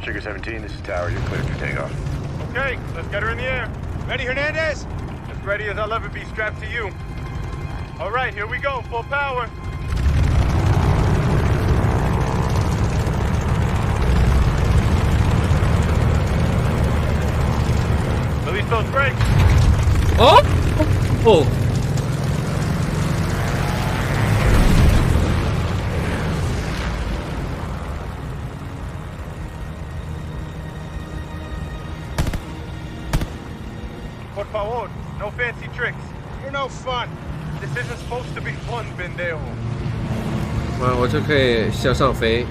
Sugar 17, this is Tower. You're cleared for takeoff. Okay, let's get her in the air. Ready, Hernandez? As ready as I'll ever be, strapped to you. All right, here we go, full power. Release those brakes. Oh! Oh! Por favor, no fancy tricks. You're no fun. This isn't supposed to be fun, Bendejo. 啊，我就可以向上飞。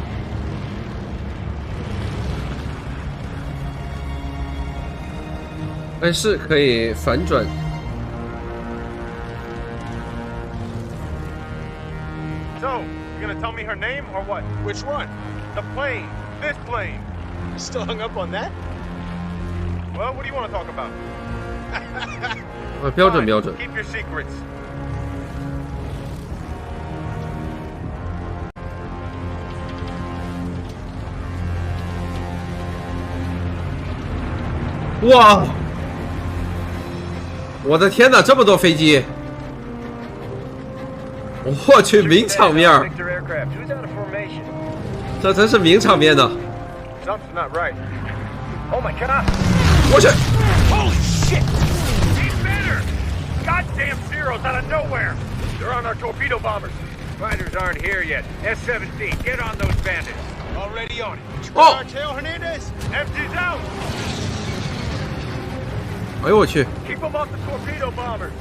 哎，是可以反转。So, you gonna tell me her name or what? Which one? The plane. This plane. You still hung up on that? Well, what do you want to talk about? 标准标准。 Keep your secrets. 哇！我的天哪，这么多飞机！我去，名场面儿！这真是名场面呢！ Something's not right. Oh my god! 我去！ Holy shit! He's better! Goddamn Zeros out of nowhere! They're on our torpedo bombers. Fighters aren't here yet. S-17, get on those bandits. Already on it. Oh! Our tail, Hernandez. Empties out. 哎呦我去！ Keep them off the torpedo bombers.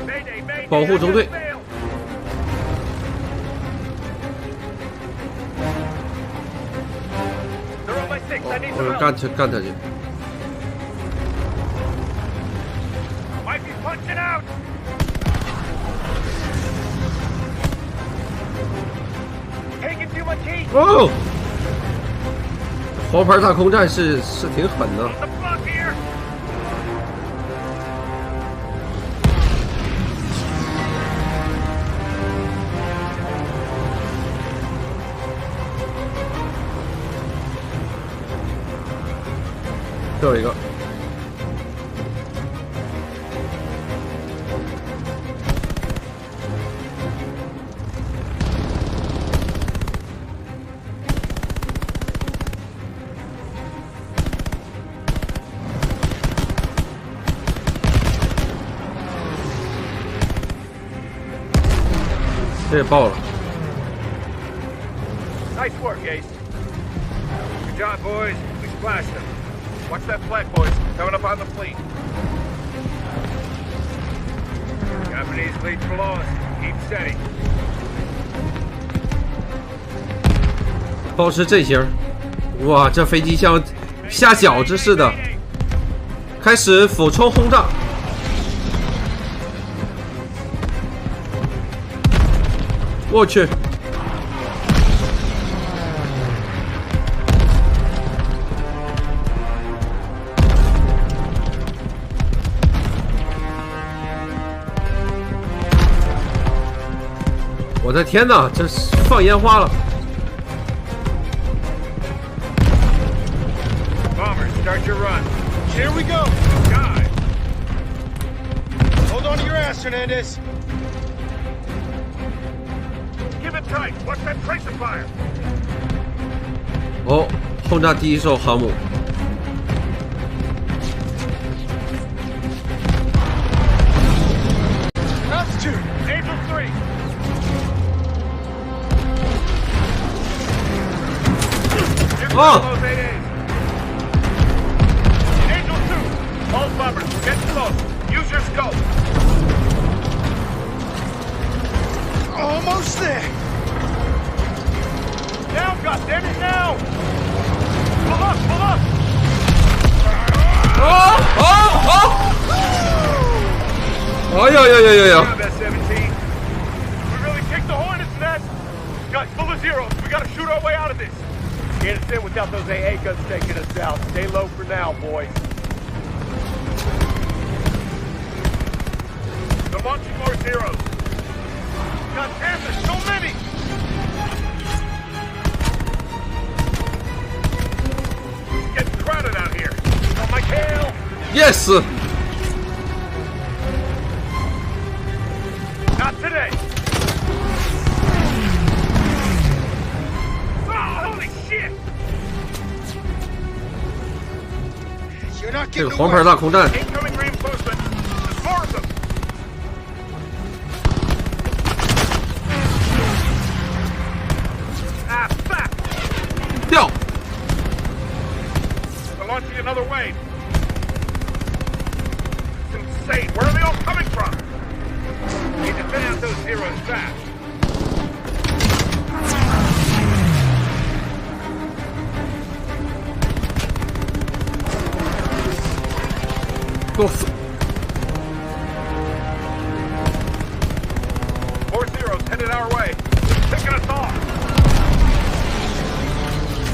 Mayday, mayday, 保护中队。 They're on my six. I need 我 some 要 help. 干他去！ Might be punching out. 哦！黄牌大空战是挺狠的。 What the fuck here? 这有一个。这也爆了。 Nice work, Ace. Good job, boys. We splashed them. Watch that flag, boys. Coming up on the fleet. Japanese fleet's below us. Keep steady. 保持阵型。哇，这飞机像下饺子似的。开始俯冲轰炸。我去！我的天哪，这是放烟花了！ Bombers, start your run. Here we go. God. Hold on to your ass, Hernandez. Keep it tight. Watch that tracer fire. 哦，轰炸第一艘航母。 Altitude. Angel 3. Oh! Those AAs. Angel 2. All bombers, get close. Use your scope. Almost there. Now, goddammit, now! Pull up, pull up! Oh yeah, yeah, yeah, yeah, yeah. Grab S-17. We really kicked the hornet's nest. Guys, full of zeros. We gotta shoot our way out of this. Can't sit without those AA guns taking us out. Stay low for now, boys. They're launching more zeros. God damn, there's so many! Yes。Not today. Oh, holy shit! You're not 这 getting 个黄牌 away. 大空战， Incoming reinforcements. There's more of them. Ah, fuck! 掉。 They're launching another wave. It's insane. Where are they all coming from? Need to thin out those zeros fast. 给我死！ More zeros headed our way. Picking us off.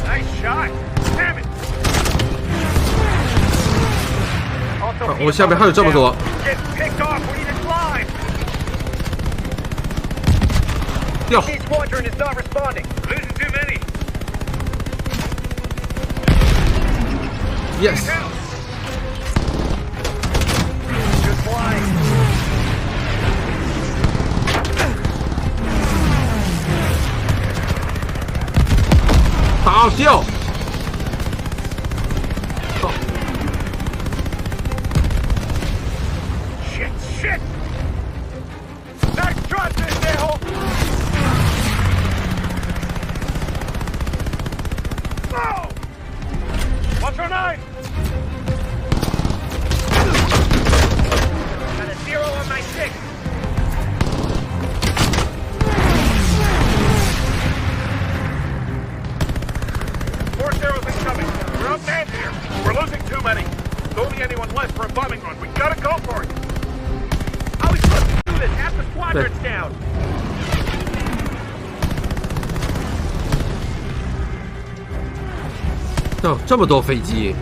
Nice shot. Damn it. 我下面还有这么多。 Get picked off. We need to climb. 掉。 Each squadron is not responding. Losing too many. Yes。 Good flying. 打掉。好， Shit, shit. Nice shot, Nightingale. Oh! Watch our knife. Got a zero on my six. More zeros incoming. We're outmanned here. We're losing too many. There's only anyone left for a bombing run. We gotta go for it. How are we supposed to do this? Half the squadron's down. 哦，这么多飞机。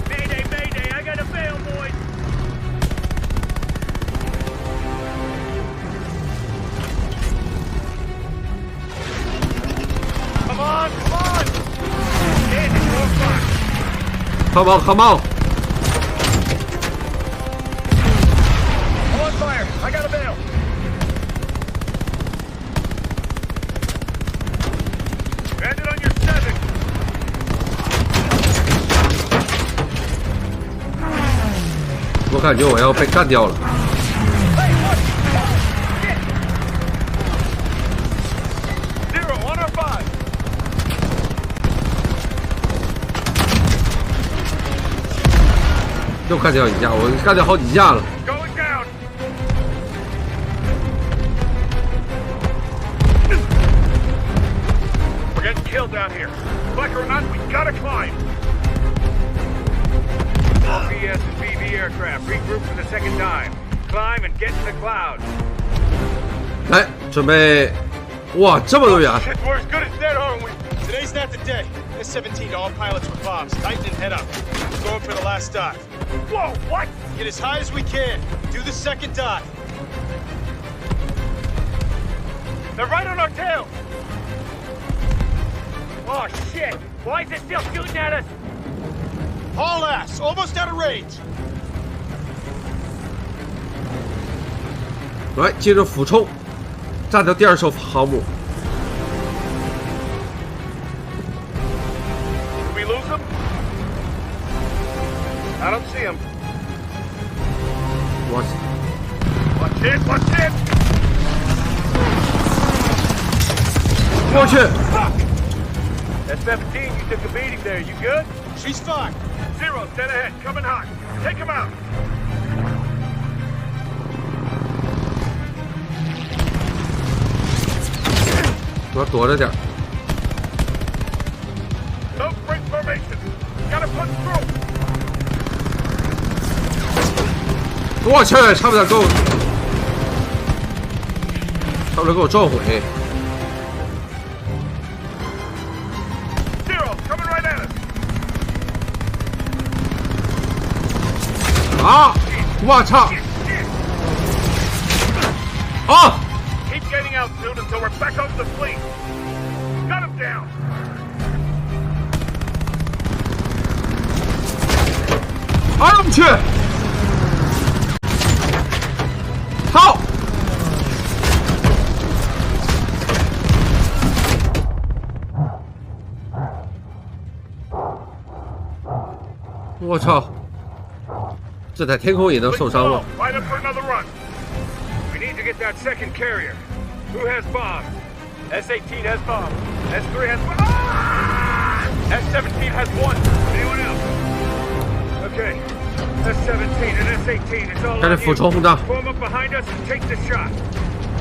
Mayday, mayday. I gotta bail, boys. Come on, come on. Damn it, more fun. Come on, come on。 I'm on fire. I gotta bail. Bandit on your 7. 我感觉我要被干掉了。 Hey, what? Shit. Zero on our 5. 又干掉一架，我干掉好几架了。 Going down. We're getting killed down here. Like it or not, we gotta climb. All PS and BV aircraft regroup for the second time. Climb and get in the clouds. 来，准备。哇，这么多远！ Shit, we're as good as dead, aren't we? Today's not the day. S-17 to all pilots with bombs. Tighten and head up. We're going for the last dive. Whoa, what? Get as high as we can. Do the second dive. They're right on our tail. Oh, shit. Why is it still shooting at us? Haul ass. Almost out of range. 来，接着俯冲，炸掉第二艘航母。 Did we lose them? I don't see them. 我 Watch it, watch it! 我去， Fuck! That's 17, you took a beating there. You good? She's fine. Zero, dead ahead, coming hot. Take him out. 我要躲着点。 Don't break formation. Gotta push through. 我去，差不点给我，差不点给我撞毁。 Zero, coming right at us. 啊！我操！ Shit, shit. 啊！ Keep getting out soon until we're back on the fleet. Got him down. 哎呦我去！好！我操！这在天空也能受伤吗？ Line up for another run. We need to get that second carrier. Who has bombs? S-18 has bombs. S-3 has bombs. Ah! S-17 has one. Anyone else? Okay. S-17 and S-18, it's all 开始 on 俯 you. 冲轰炸。 Form up behind us and take the shot.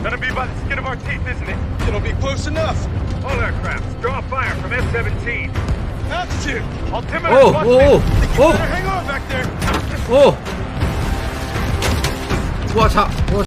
Gonna be by the skin of our teeth, isn't it? It'll be close enough. All aircraft, draw fire from S-17. Altitude. Altimeter 哦 plus 哦 You 哦 better hang on back there. 哦！我操！我